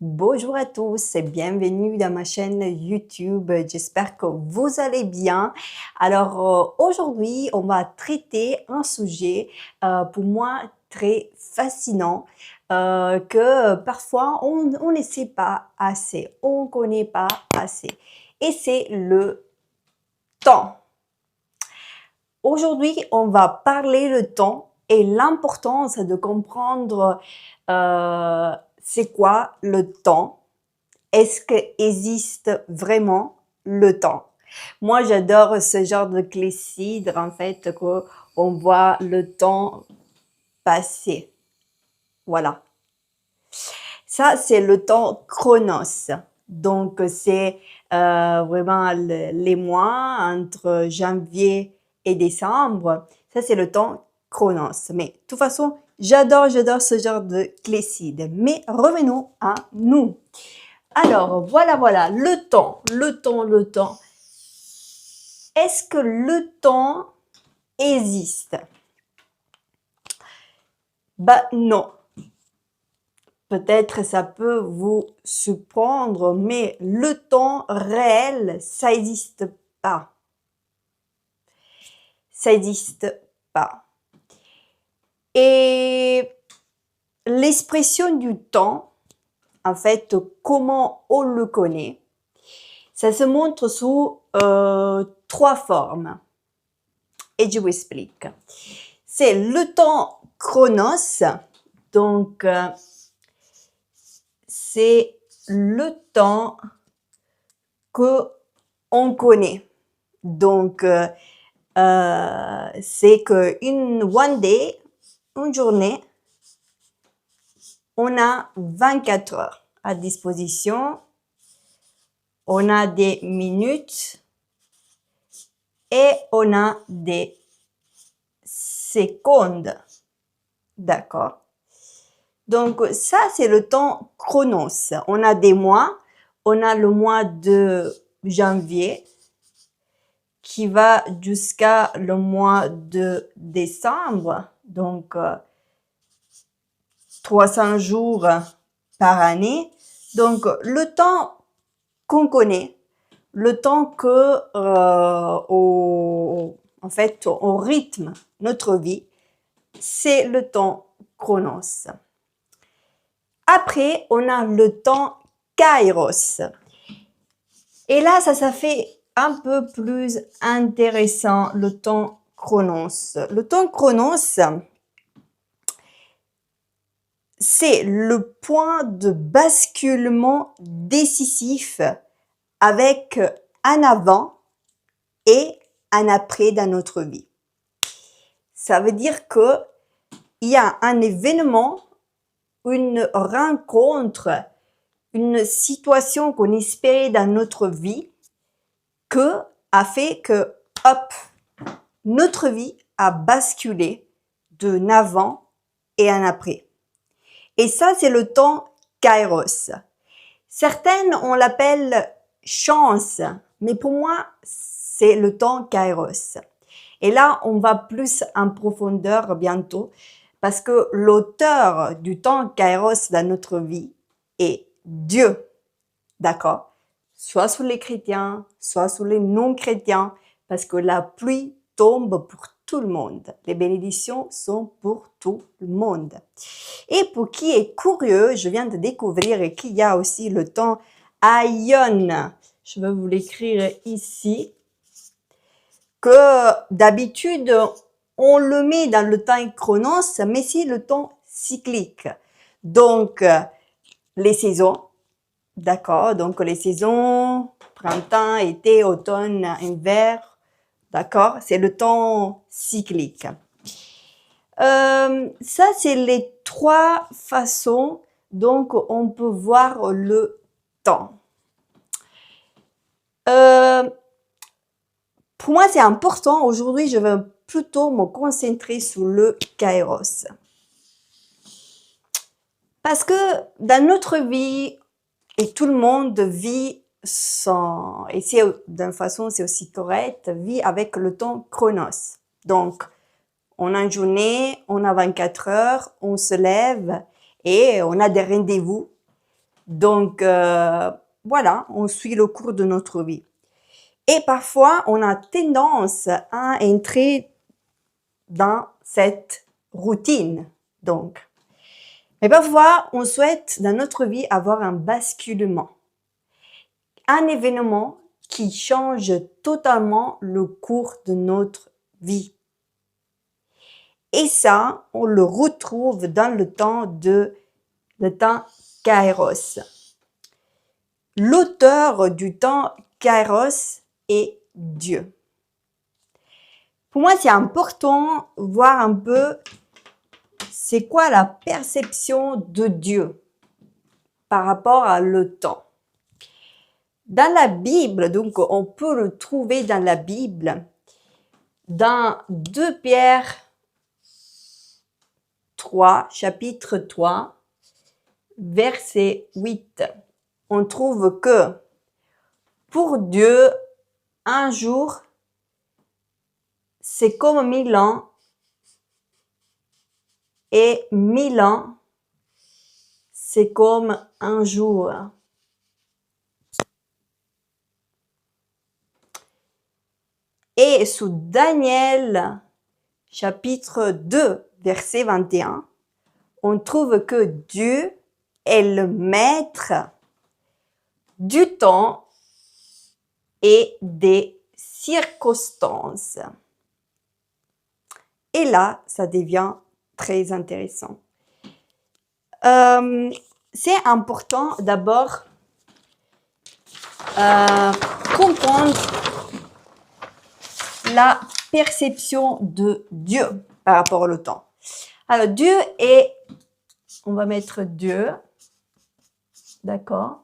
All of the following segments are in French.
Bonjour à tous et bienvenue dans ma chaîne YouTube. J'espère que vous allez bien. Alors aujourd'hui, on va traiter un sujet pour moi très fascinant que parfois on ne sait pas assez, on ne connaît pas assez. Et c'est le temps. Aujourd'hui, on va parler le temps et l'importance de comprendre c'est quoi le temps. Est-ce qu'il existe vraiment le temps? Moi, j'adore ce genre de cléssidre, en fait, qu'on voit le temps passer. Voilà. Ça, c'est le temps chronos. Donc, c'est vraiment les mois entre janvier et décembre. Ça, c'est le temps chronos. Mais de toute façon, j'adore ce genre de cléssidre. Mais revenons à nous. Alors, voilà, le temps. Est-ce que le temps existe? Bah non. Peut-être ça peut vous surprendre, mais le temps réel, ça n'existe pas. Ça n'existe pas. Et l'expression du temps, en fait, comment on le connaît, ça se montre sous trois formes. Et je vous explique. C'est le temps chronos, donc c'est le temps que on connaît. Donc c'est que one day, une journée, on a 24 heures à disposition, on a des minutes et on a des secondes. D'accord? Donc, ça, c'est le temps chronos. On a des mois. On a le mois de janvier qui va jusqu'à le mois de décembre. Donc, 300 jours par année. Donc, le temps qu'on connaît, le temps que, en fait, on rythme notre vie, c'est le temps chronos. Après, on a le temps kairos. Et là, ça fait un peu plus intéressant, le temps chronos. Le temps chronos, c'est le point de basculement décisif avec un avant et un après dans notre vie. Ça veut dire que il y a un événement, une rencontre, une situation qu'on espérait dans notre vie que a fait que, hop, notre vie a basculé d'un avant et un après. Et ça, c'est le temps kairos. Certaines, on l'appelle chance, mais pour moi, c'est le temps kairos. Et là, on va plus en profondeur bientôt, parce que l'auteur du temps kairos dans notre vie est Dieu. D'accord? Soit sur les chrétiens, soit sur les non-chrétiens, parce que la pluie tombe pour tout le monde. Les bénédictions sont pour tout le monde. Et pour qui est curieux, je viens de découvrir qu'il y a aussi le temps Aion. Je vais vous l'écrire ici. Que d'habitude, on le met dans le temps chronos, mais c'est le temps cyclique. Donc, les saisons. D'accord, donc les saisons, printemps, été, automne, hiver, d'accord, c'est le temps cyclique. Ça, c'est les trois façons donc on peut voir le temps. Pour moi, c'est important. Aujourd'hui, je vais plutôt me concentrer sur le kairos. Parce que dans notre vie, et tout le monde vit sans, et c'est d'une façon, c'est aussi correct, vit avec le temps chronos. Donc, on a une journée, on a 24 heures, on se lève et on a des rendez-vous. Donc, voilà, on suit le cours de notre vie. Et parfois, on a tendance à entrer dans cette routine. Donc, mais parfois, on souhaite dans notre vie avoir un basculement, un événement qui change totalement le cours de notre vie. Et ça, on le retrouve dans le temps Kairos. L'auteur du temps Kairos est Dieu. Pour moi, c'est important de voir un peu c'est quoi la perception de Dieu par rapport à le temps. Dans la Bible, donc on peut le trouver dans la Bible, dans 2 Pierre 3, chapitre 3, verset 8. On trouve que pour Dieu, un jour, c'est comme 1000 ans, et 1000 ans, c'est comme un jour. Et sous Daniel, chapitre 2, verset 21, on trouve que Dieu est le maître du temps et des circonstances. Et là, ça devient très intéressant. C'est important d'abord comprendre la perception de Dieu par rapport au temps. Alors, Dieu est, on va mettre Dieu, d'accord?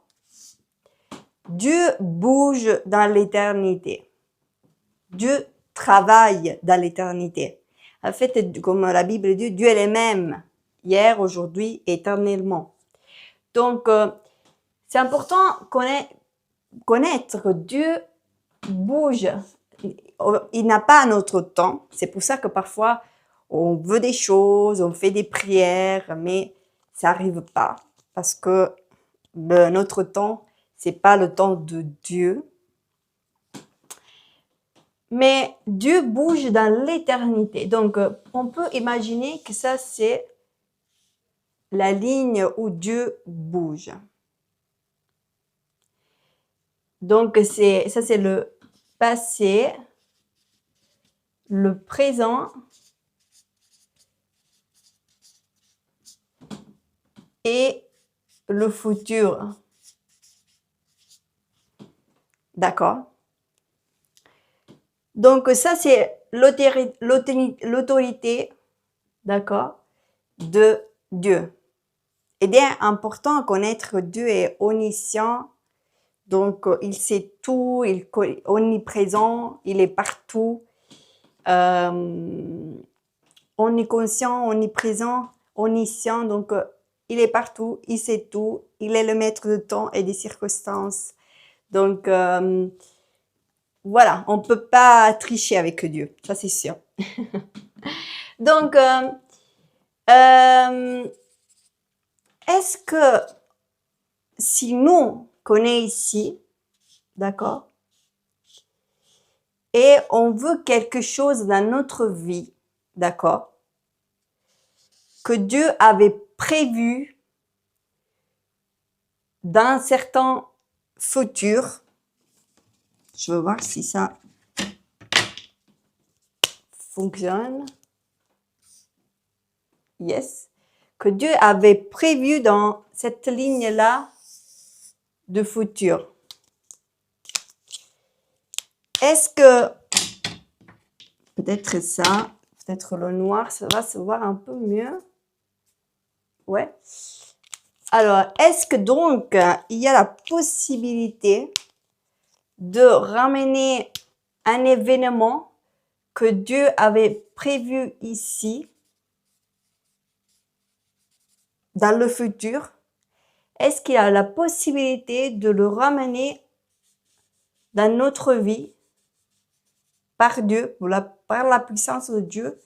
Dieu bouge dans l'éternité. Dieu travaille dans l'éternité. En fait, comme la Bible dit, Dieu est le même, hier, aujourd'hui, éternellement. Donc, c'est important connaître que Dieu bouge. Il n'a pas notre temps. C'est pour ça que parfois, on veut des choses, on fait des prières, mais ça n'arrive pas. Parce que notre temps, c'est pas le temps de Dieu. Mais Dieu bouge dans l'éternité. Donc, on peut imaginer que ça, c'est la ligne où Dieu bouge. Donc, ça, c'est le passé, le présent et le futur. D'accord? Donc, ça, c'est l'autorité, d'accord, de Dieu. Et bien, important à connaître, Dieu est omniscient, donc il sait tout, il est omniprésent, il est partout, omniconscient, omniprésent, omniscient, donc il est partout, il sait tout, il est le maître du temps et des circonstances. Donc, voilà, on ne peut pas tricher avec Dieu, ça c'est sûr. Donc, est-ce que si nous connaissons ici, d'accord, et on veut quelque chose dans notre vie, d'accord, que Dieu avait prévu dans certains futurs, je veux voir si ça fonctionne. Yes. Que Dieu avait prévu dans cette ligne-là de futur. Est-ce que, peut-être ça, peut-être le noir, ça va se voir un peu mieux. Ouais. Alors, est-ce que donc, il y a la possibilité de ramener un événement que Dieu avait prévu ici, dans le futur? Est-ce qu'il y a la possibilité de le ramener dans notre vie par Dieu, par la puissance de Dieu,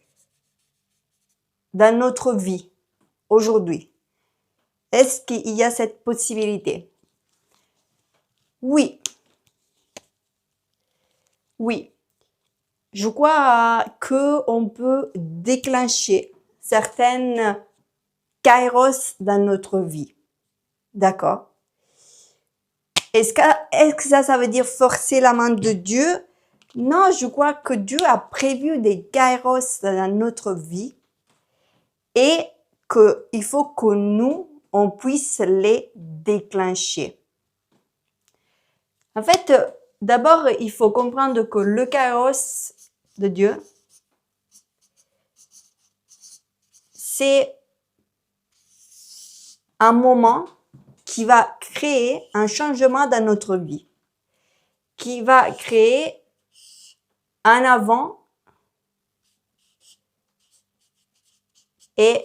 dans notre vie, aujourd'hui? Est-ce qu'il y a cette possibilité? Oui. Oui. Je crois que on peut déclencher certaines kairos dans notre vie. D'accord? Est-ce que ça veut dire forcer la main de Dieu? Non, je crois que Dieu a prévu des kairos dans notre vie et qu'il faut que nous, on puisse les déclencher. En fait, d'abord, il faut comprendre que le kairos de Dieu, c'est un moment qui va créer un changement dans notre vie, qui va créer un avant et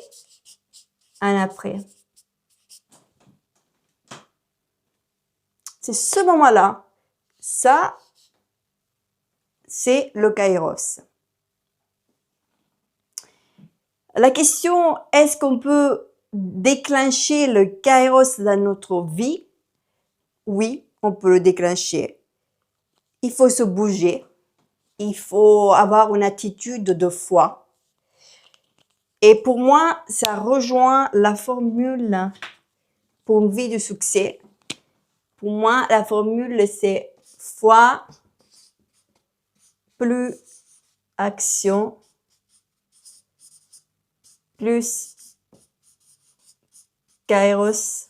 un après. C'est ce moment-là, ça, c'est le kairos. La question, est-ce qu'on peut déclencher le kairos dans notre vie? Oui, on peut le déclencher. Il faut se bouger. Il faut avoir une attitude de foi. Et pour moi, ça rejoint la formule pour une vie de succès. Pour moi, la formule, c'est foi plus action plus kairos.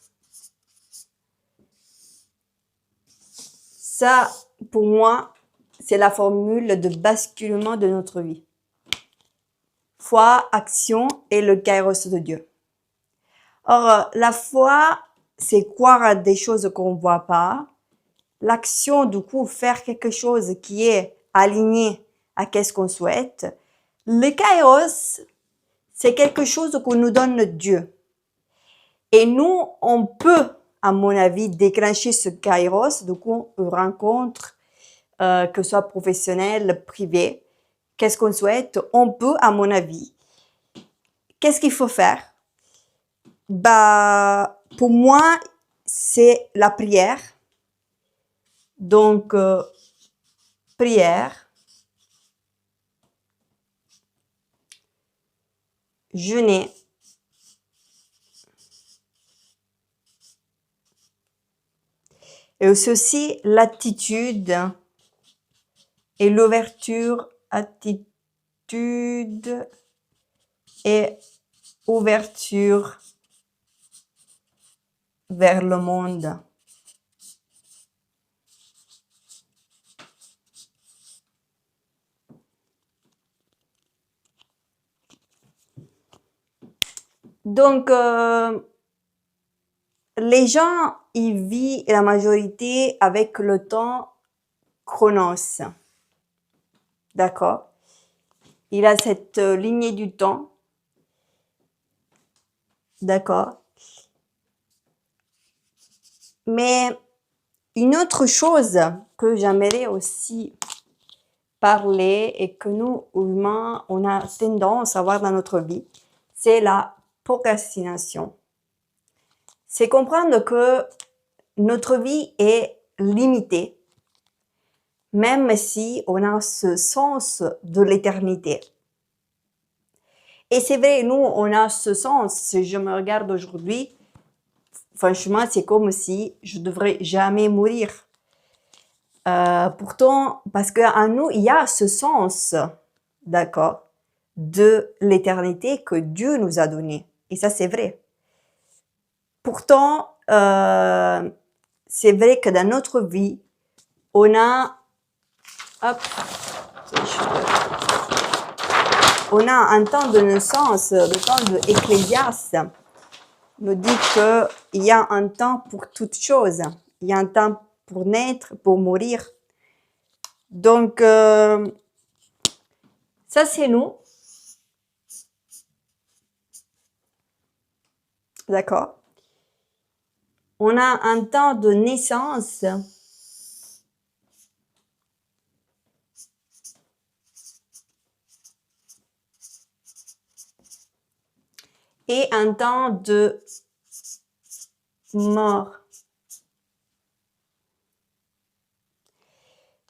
Ça, pour moi, c'est la formule de basculement de notre vie. Foi, action et le kairos de Dieu. Or, la foi, c'est croire à des choses qu'on ne voit pas. L'action, du coup, faire quelque chose qui est aligné à qu'est-ce qu'on souhaite. Le kairos, c'est quelque chose que nous donne Dieu. Et nous, on peut, à mon avis, déclencher ce kairos, du coup, une rencontre, que ce soit professionnelle, privée. Qu'est-ce qu'on souhaite? On peut, à mon avis. Qu'est-ce qu'il faut faire? Bah, pour moi, c'est la prière. Donc, prière, jeûner, et aussi l'attitude et l'ouverture, attitude et ouverture vers le monde. Donc, les gens, ils vivent la majorité avec le temps chronos. D'accord? Il a cette lignée du temps. D'accord? Mais une autre chose que j'aimerais aussi parler et que nous, humains, on a tendance à avoir dans notre vie, c'est la procrastination. C'est comprendre que notre vie est limitée, même si on a ce sens de l'éternité. Et c'est vrai, nous, on a ce sens. Si je me regarde aujourd'hui, franchement, c'est comme si je devrais jamais mourir. Pourtant, parce qu'en nous, il y a ce sens, d'accord, de l'éternité que Dieu nous a donné. Et ça, c'est vrai. Pourtant, c'est vrai que dans notre vie, on a, hop, on a un temps de naissance, le temps de Ecclésiaste nous dit qu'il y a un temps pour toutes choses. Il y a un temps pour naître, pour mourir. Donc, ça c'est nous. D'accord? On a un temps de naissance et un temps de mort.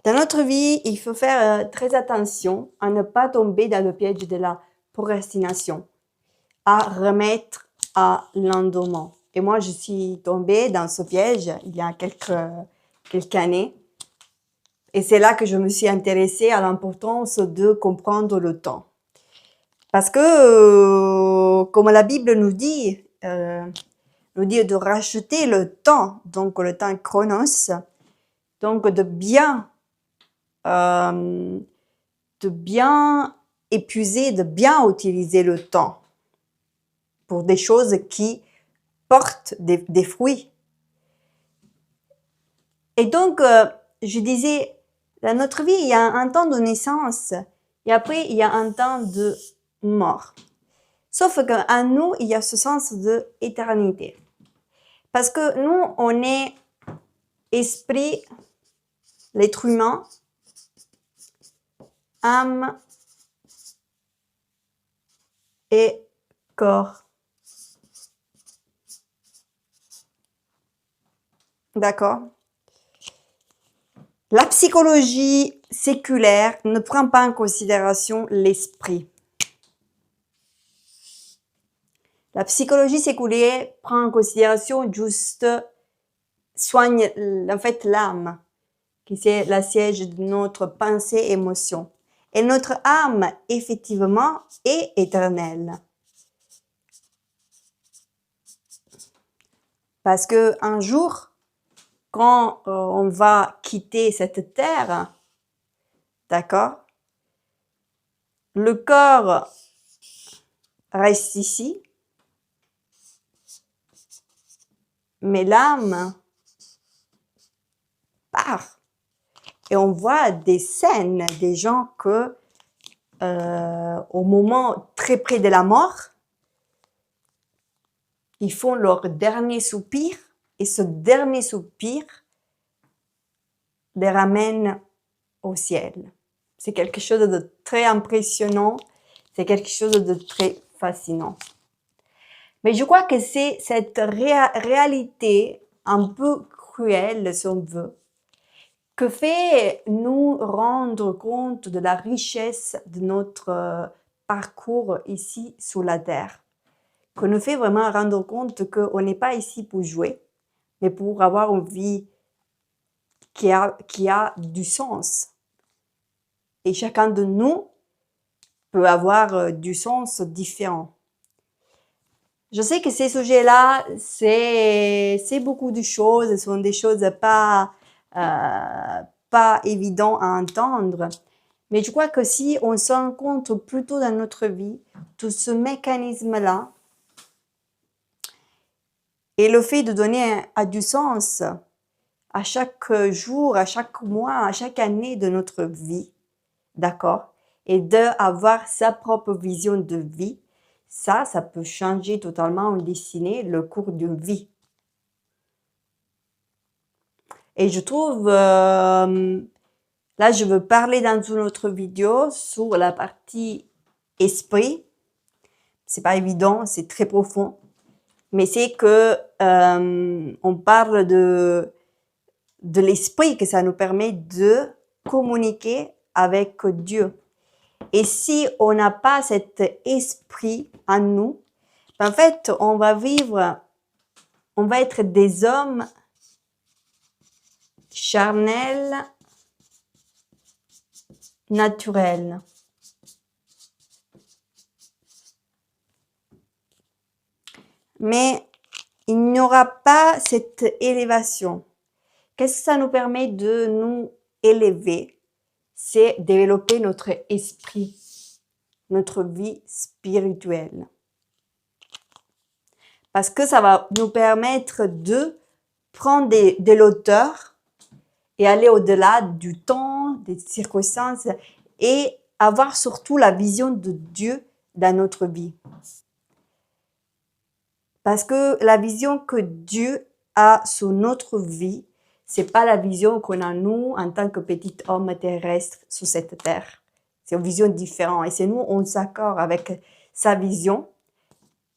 Dans notre vie, il faut faire très attention à ne pas tomber dans le piège de la procrastination, à remettre à lendemain. Et moi, je suis tombée dans ce piège il y a quelques années. Et c'est là que je me suis intéressée à l'importance de comprendre le temps. Parce que, comme la Bible nous dit de racheter le temps, donc le temps chronos, donc de bien épuiser, de bien utiliser le temps pour des choses qui portent des fruits. Et donc, je disais, dans notre vie, il y a un temps de naissance et après, il y a un temps de mort. Sauf qu'en nous, il y a ce sens de éternité. Parce que nous, on est esprit, l'être humain, âme et corps. D'accord? La psychologie séculaire ne prend pas en considération l'esprit. La psychologie séculaire prend en considération juste, soigne en fait l'âme, qui c'est la siège de notre pensée et émotion. Et notre âme, effectivement, est éternelle. Parce que un jour, quand on va quitter cette terre, d'accord, le corps reste ici, mais l'âme part. Et on voit des scènes, des gens que, au moment très près de la mort, ils font leur dernier soupir, et ce dernier soupir les ramène au ciel. C'est quelque chose de très impressionnant, c'est quelque chose de très fascinant. Mais je crois que c'est cette réalité un peu cruelle, si on veut, que fait nous rendre compte de la richesse de notre parcours ici sur la Terre. Que nous fait vraiment rendre compte qu'on n'est pas ici pour jouer, mais pour avoir une vie qui a du sens. Et chacun de nous peut avoir du sens différent. Je sais que ces sujets-là, c'est beaucoup de choses, ce sont des choses pas évidentes à entendre. Mais je crois que si on se rend compte plutôt dans notre vie, tout ce mécanisme-là, et le fait de donner du sens à chaque jour, à chaque mois, à chaque année de notre vie, d'accord? Et d'avoir sa propre vision de vie, ça peut changer totalement, dessiner le cours d'une vie. Et je trouve, là je veux parler dans une autre vidéo sur la partie esprit. C'est pas évident, c'est très profond. Mais c'est que on parle de l'esprit, que ça nous permet de communiquer avec Dieu. Et si on n'a pas cet esprit en nous, en fait, on va être des hommes charnels, naturels. Mais il n'y aura pas cette élévation. Qu'est-ce que ça nous permet de nous élever? C'est développer notre esprit, notre vie spirituelle. Parce que ça va nous permettre de prendre de l'auteur et aller au-delà du temps, des circonstances et avoir surtout la vision de Dieu dans notre vie. Parce que la vision que Dieu a sur notre vie, c'est pas la vision qu'on a nous en tant que petit homme terrestre sur cette terre. C'est une vision différente. Et c'est nous, on s'accorde avec sa vision.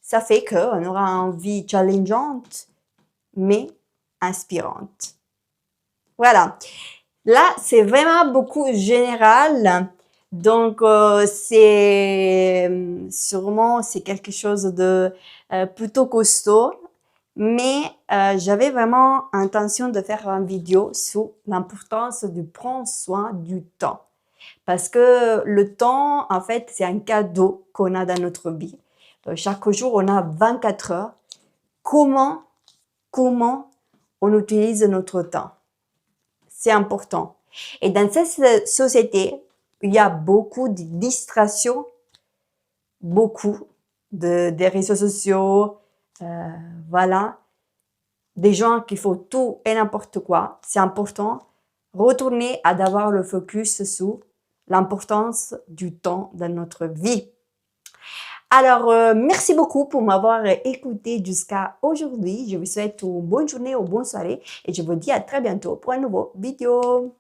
Ça fait qu'on aura une vie challengeante, mais inspirante. Voilà. Là, c'est vraiment beaucoup général. Donc, c'est quelque chose de plutôt costaud. Mais j'avais vraiment intention de faire une vidéo sur l'importance de prendre soin du temps. Parce que le temps, en fait, c'est un cadeau qu'on a dans notre vie. Chaque jour, on a 24 heures. Comment on utilise notre temps? C'est important. Et dans cette société, il y a beaucoup de distractions, beaucoup des réseaux sociaux, voilà, des gens qui font tout et n'importe quoi. C'est important. Retourner à d'avoir le focus sur l'importance du temps dans notre vie. Alors, merci beaucoup pour m'avoir écouté jusqu'à aujourd'hui. Je vous souhaite une bonne journée ou bonne soirée et je vous dis à très bientôt pour une nouvelle vidéo.